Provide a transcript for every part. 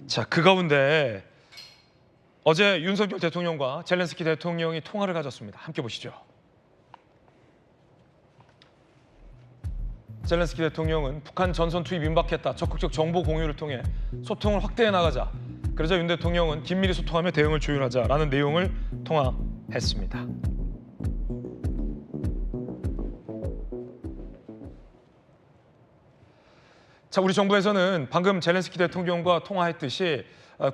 자, 그 가운데 어제 윤석열 대통령과 젤렌스키 대통령이 통화를 가졌습니다. 함께 보시죠. 젤렌스키 대통령은 북한 전선 투입 임박했다. 적극적 정보 공유를 통해 소통을 확대해 나가자. 그러자 윤 대통령은 긴밀히 소통하며 대응을 조율하자라는 내용을 통화했습니다. 자, 우리 정부에서는 방금 젤렌스키 대통령과 통화했듯이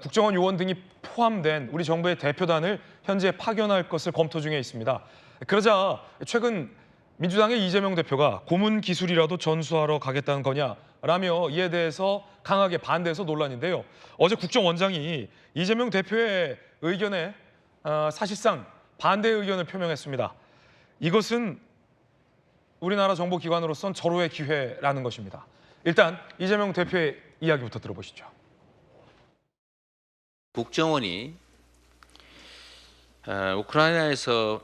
국정원 요원 등이 포함된 우리 정부의 대표단을 현재 파견할 것을 검토 중에 있습니다. 그러자 최근 민주당의 이재명 대표가 고문 기술이라도 전수하러 가겠다는 거냐라며 이에 대해서 강하게 반대해서 논란인데요. 어제 국정원장이 이재명 대표의 의견에 사실상 반대 의견을 표명했습니다. 이것은 우리나라 정보기관으로선 절호의 기회라는 것입니다. 일단 이재명 대표의 이야기부터 들어보시죠. 국정원이 우크라이나에서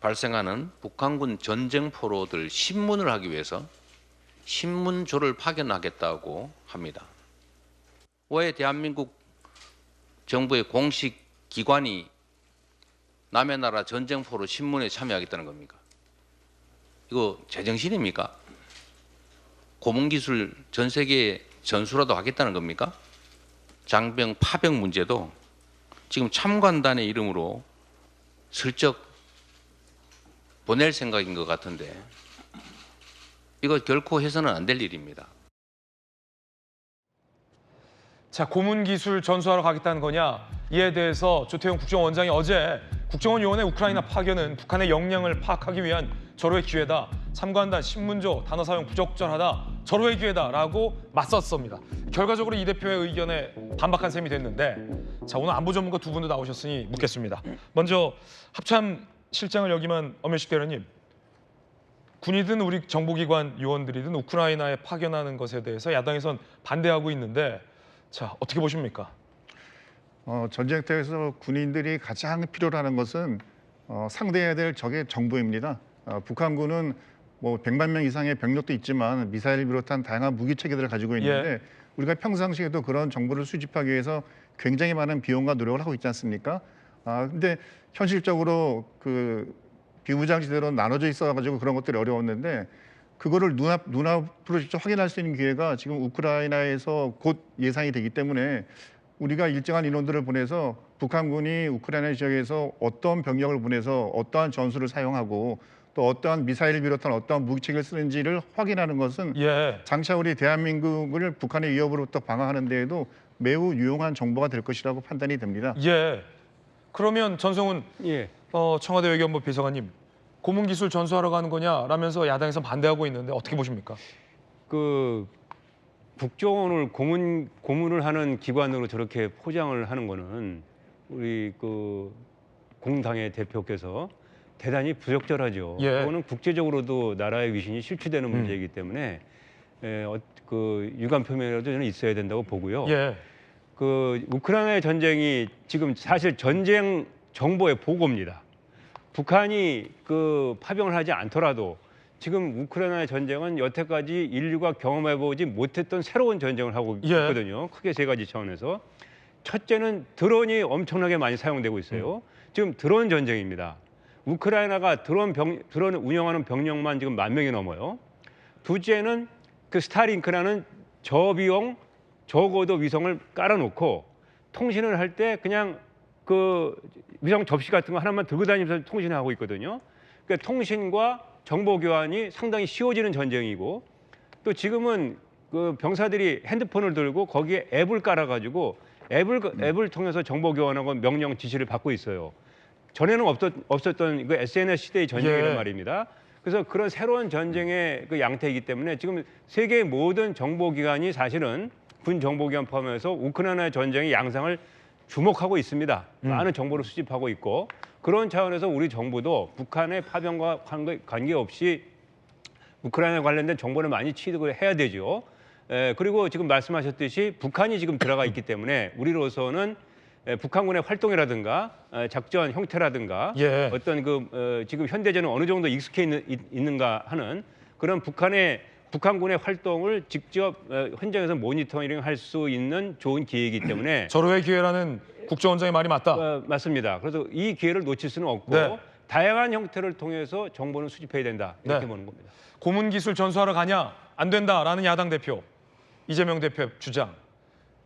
발생하는 북한군 전쟁포로들 신문을 하기 위해서 신문조를 파견하겠다고 합니다. 왜 대한민국 정부의 공식 기관이 남의 나라 전쟁포로 신문에 참여하겠다는 겁니까? 이거 제정신입니까? 고문기술 전 세계에 전수라도 하겠다는 겁니까? 장병 파병 문제도 지금 참관단의 이름으로 슬쩍 보낼 생각인 것 같은데 이거 결코 해서는 안 될 일입니다. 자, 고문기술 전수하러 가겠다는 거냐? 이에 대해서 조태용 국정원장이 어제 국정원 요원의 우크라이나 파견은 북한의 역량을 파악하기 위한 절호의 기회다. 참관단, 신문조, 단어 사용 부적절하다. 절호의 기회다라고 맞섰습니다. 결과적으로 이 대표의 의견에 반박한 셈이 됐는데 자, 오늘 안보 전문가 두 분도 나오셨으니 묻겠습니다. 먼저 합참 실장을 역임한 엄현식 대변인. 군이든 우리 정보기관 요원들이든 우크라이나에 파견하는 것에 대해서 야당에선 반대하고 있는데 자, 어떻게 보십니까? 전쟁터에서 군인들이 가장 필요로 하는 것은 상대해야 될 적의 정보입니다. 북한군은 뭐 100만 명 이상의 병력도 있지만 미사일을 비롯한 다양한 무기 체계들을 가지고 있는데 우리가 평상시에도 그런 정보를 수집하기 위해서 굉장히 많은 비용과 노력을 하고 있지 않습니까? 근데 현실적으로 그 비무장지대로 나눠져 있어가지고 그런 것들이 어려웠는데 그거를 눈앞으로 직접 확인할 수 있는 기회가 지금 우크라이나에서 곧 예상이 되기 때문에 우리가 일정한 인원들을 보내서 북한군이 우크라이나 지역에서 어떤 병력을 보내서 어떠한 전술을 사용하고 또 어떠한 미사일을 비롯한 어떠한 무기체계를 쓰는지를 확인하는 것은 장차 우리 대한민국을 북한의 위협으로부터 방어하는 데에도 매우 유용한 정보가 될 것이라고 판단이 됩니다. 그러면 전성훈 청와대 외교안보 비서관님, 고문기술 전수하러 가는 거냐라면서 야당에서 반대하고 있는데 어떻게 보십니까? 그 국정원을 고문을 하는 기관으로 저렇게 포장을 하는 거는 우리 그 공당의 대표께서 대단히 부적절하죠. 그거는 국제적으로도 나라의 위신이 실추되는 문제이기 때문에 그 유감 표명이라도 저는 있어야 된다고 보고요. 그 우크라이나의 전쟁이 지금 사실 전쟁 정보의 보고입니다. 북한이 그 파병을 하지 않더라도 지금 우크라이나의 전쟁은 여태까지 인류가 경험해보지 못했던 새로운 전쟁을 하고 있거든요. 크게 세 가지 차원에서. 첫째는 드론이 엄청나게 많이 사용되고 있어요. 지금 드론 전쟁입니다. 우크라이나가 드론을 운영하는 병력만 지금 10,000명이 넘어요. 둘째는 그 스타링크라는 저비용, 저고도 위성을 깔아놓고 통신을 할 때 그냥 그 위성 접시 같은 거 하나만 들고 다니면서 통신을 하고 있거든요. 그러니까 통신과 정보 교환이 상당히 쉬워지는 전쟁이고 또 지금은 그 병사들이 핸드폰을 들고 거기에 앱을 깔아가지고 앱을 통해서 정보 교환하고 명령 지시를 받고 있어요. 전에는 없었던 그 SNS 시대의 전쟁이란 말입니다. 그래서 그런 새로운 전쟁의 그 양태이기 때문에 지금 세계의 모든 정보기관이 사실은 군 정보기관 포함해서 우크라이나 전쟁의 양상을 주목하고 있습니다. 많은 정보를 수집하고 있고 그런 차원에서 우리 정부도 북한의 파병과 관계없이 우크라이나 관련된 정보를 많이 취득을 해야 되죠. 그리고 지금 말씀하셨듯이 북한이 지금 들어가 있기 때문에 우리로서는 북한군의 활동이라든가 작전 형태라든가 어떤 그 지금 현대전은 어느 정도 익숙해 있는가 하는 그런 북한의 북한군의 활동을 직접 현장에서 모니터링할 수 있는 좋은 기회이기 때문에 절호의 기회라는 국정원장의 말이 맞다. 맞습니다. 그래서 이 기회를 놓칠 수는 없고 네. 다양한 형태를 통해서 정보는 수집해야 된다 이렇게 네. 보는 겁니다. 고문 기술 전수하러 가냐? 안 된다라는 야당 대표 이재명 대표 주장.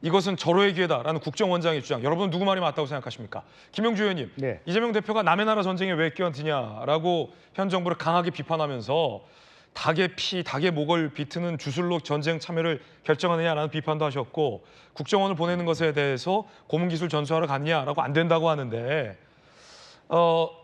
이것은 절호의 기회다라는 국정원장의 주장. 여러분 누구 말이 맞다고 생각하십니까? 김영주 의원님, 네. 이재명 대표가 남의 나라 전쟁에 왜 끼어드냐라고 현 정부를 강하게 비판하면서 닭의 피, 닭의 목을 비트는 주술로 전쟁 참여를 결정하느냐라는 비판도 하셨고 국정원을 보내는 것에 대해서 고문기술 전수하러 갔냐라고 안 된다고 하는데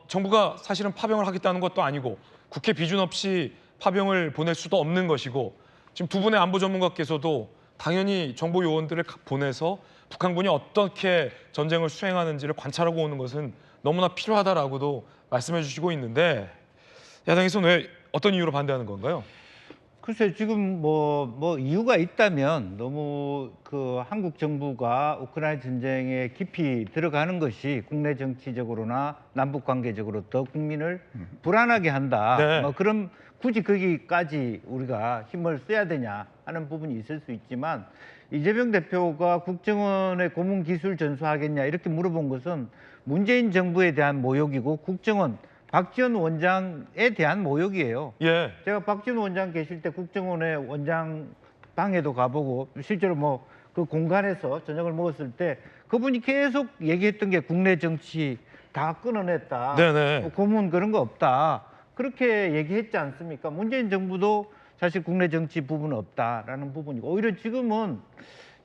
정부가 사실은 파병을 하겠다는 것도 아니고 국회 비준 없이 파병을 보낼 수도 없는 것이고 지금 두 분의 안보 전문가께서도 당연히 정보 요원들을 보내서 북한군이 어떻게 전쟁을 수행하는지를 관찰하고 오는 것은 너무나 필요하다라고도 말씀해 주시고 있는데 야당에서는 왜 어떤 이유로 반대하는 건가요? 글쎄 지금 뭐 이유가 있다면 너무 그 한국 정부가 우크라이나 전쟁에 깊이 들어가는 것이 국내 정치적으로나 남북 관계적으로 더 국민을 불안하게 한다. 네. 뭐 그럼 굳이 거기까지 우리가 힘을 써야 되냐 하는 부분이 있을 수 있지만 이재명 대표가 국정원의 고문 기술 전수하겠냐 이렇게 물어본 것은 문재인 정부에 대한 모욕이고 국정원 박지원 원장에 대한 모욕이에요. 예. 제가 박지원 원장 계실 때 국정원의 원장 방에도 가보고 실제로 뭐 그 공간에서 저녁을 먹었을 때 그분이 계속 얘기했던 게 국내 정치 다 끊어냈다. 네네. 뭐 고문 그런 거 없다. 그렇게 얘기했지 않습니까? 문재인 정부도 사실 국내 정치 부분은 없다라는 부분이고 오히려 지금은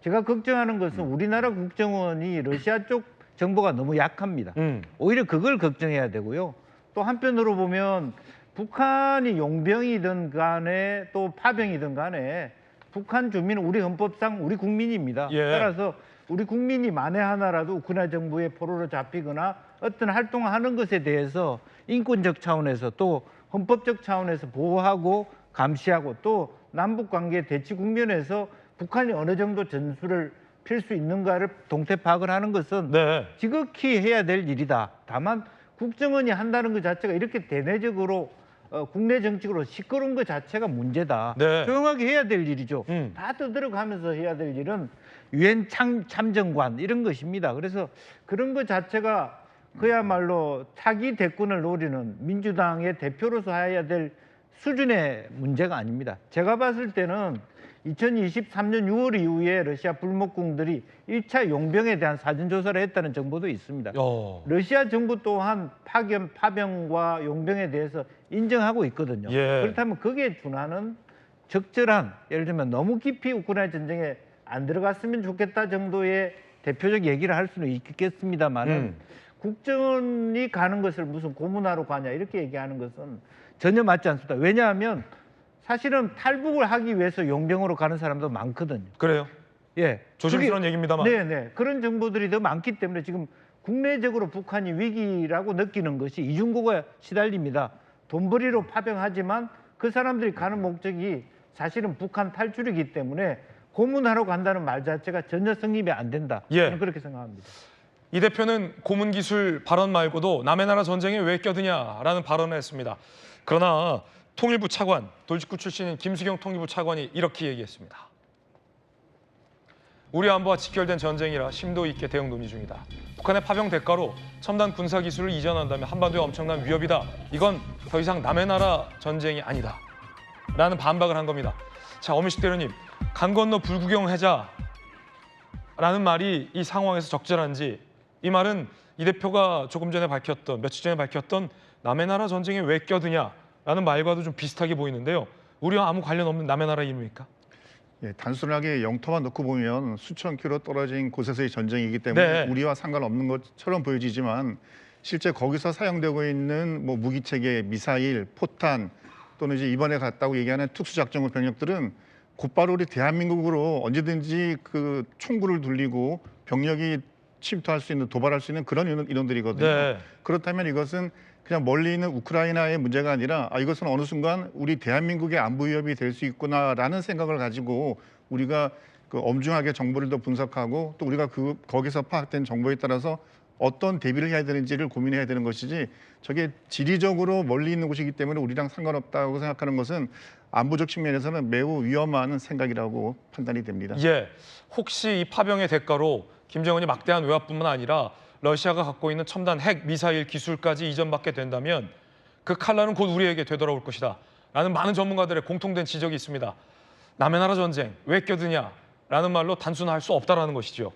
제가 걱정하는 것은 우리나라 국정원이 러시아 쪽 정보가 너무 약합니다. 오히려 그걸 걱정해야 되고요. 또 한편으로 보면 북한이 용병이든 간에 또 파병이든 간에 북한 주민은 우리 헌법상 우리 국민입니다. 예. 따라서 우리 국민이 만에 하나라도 우크라이나 정부의 포로로 잡히거나 어떤 활동을 하는 것에 대해서 인권적 차원에서 또 헌법적 차원에서 보호하고 감시하고 또 남북 관계 대치 국면에서 북한이 어느 정도 전술을 필 수 있는가를 동태 파악을 하는 것은 네. 지극히 해야 될 일이다. 다만 국정원이 한다는 것 자체가 이렇게 대내적으로 국내 정치적으로 시끄러운 것 자체가 문제다. 네. 조용하게 해야 될 일이죠. 음. 다 떠들어가면서 해야 될 일은 유엔 참정관 이런 것입니다. 그래서 그런 것 자체가 그야말로 차기 대권을 노리는 민주당의 대표로서 해야 될 수준의 문제가 아닙니다. 제가 봤을 때는 2023년 6월 이후에 러시아 불목공들이 1차 용병에 대한 사전조사를 했다는 정보도 있습니다. 러시아 정부 또한 파병과 용병에 대해서 인정하고 있거든요. 예. 그렇다면 거기에 준하는 적절한 예를 들면 너무 깊이 우크라이나 전쟁에 안 들어갔으면 좋겠다 정도의 대표적 얘기를 할 수는 있겠습니다만은 국정원이 가는 것을 무슨 고문하러 가냐 이렇게 얘기하는 것은 전혀 맞지 않습니다. 왜냐하면 사실은 탈북을 하기 위해서 용병으로 가는 사람도 많거든요. 그래요. 예. 조심스러운 얘기입니다만. 네네. 그런 정보들이 더 많기 때문에 지금 국내적으로 북한이 위기라고 느끼는 것이 이중국어에 시달립니다. 돈벌이로 파병하지만 그 사람들이 가는 목적이 사실은 북한 탈출이기 때문에 고문하러 간다는 말 자체가 전혀 성립이 안 된다. 예. 저는 그렇게 생각합니다. 이 대표는 고문 기술 발언 말고도 남의 나라 전쟁에 왜 껴드냐라는 발언을 했습니다. 그러나 통일부 차관, 돌직구 출신인 김수경 통일부 차관이 이렇게 얘기했습니다. 우리 안보와 직결된 전쟁이라 심도 있게 대응 논의 중이다. 북한의 파병 대가로 첨단 군사 기술을 이전한다면 한반도에 엄청난 위협이다. 이건 더 이상 남의 나라 전쟁이 아니다. 라는 반박을 한 겁니다. 자, 어민식 대표님, 강 건너 불구경하자 라는 말이 이 상황에서 적절한지, 이 말은 이 대표가 조금 전에 밝혔던, 며칠 전에 밝혔던 남의 나라 전쟁에 왜 껴드냐라는 말과도 좀 비슷하게 보이는데요. 우리와 아무 관련 없는 남의 나라 이름입니까? 예, 단순하게 영토만 놓고 보면 수천 킬로 떨어진 곳에서의 전쟁이기 때문에 네. 우리와 상관없는 것처럼 보여지지만 실제 거기서 사용되고 있는 뭐 무기체계, 미사일, 포탄 또는 이제 이번에 갔다고 얘기하는 특수작전국 병력들은 곧바로 우리 대한민국으로 언제든지 그 총구를 돌리고 병력이 침투할 수 있는, 도발할 수 있는 그런 인원들이거든요. 네. 그렇다면 이것은 그냥 멀리 있는 우크라이나의 문제가 아니라 이것은 어느 순간 우리 대한민국의 안보 위협이 될 수 있구나라는 생각을 가지고 우리가 그 엄중하게 정보를 더 분석하고 또 우리가 거기서 파악된 정보에 따라서 어떤 대비를 해야 되는지를 고민해야 되는 것이지 저게 지리적으로 멀리 있는 곳이기 때문에 우리랑 상관없다고 생각하는 것은 안보적 측면에서는 매우 위험한 생각이라고 판단이 됩니다. 예, 혹시 이 파병의 대가로 김정은이 막대한 외압뿐만 아니라 러시아가 갖고 있는 첨단 핵 미사일 기술까지 이전받게 된다면 그 칼날은 곧 우리에게 되돌아올 것이다 라는 많은 전문가들의 공통된 지적이 있습니다. 남의 나라 전쟁 왜 껴드냐 라는 말로 단순화할 수 없다라는 것이죠.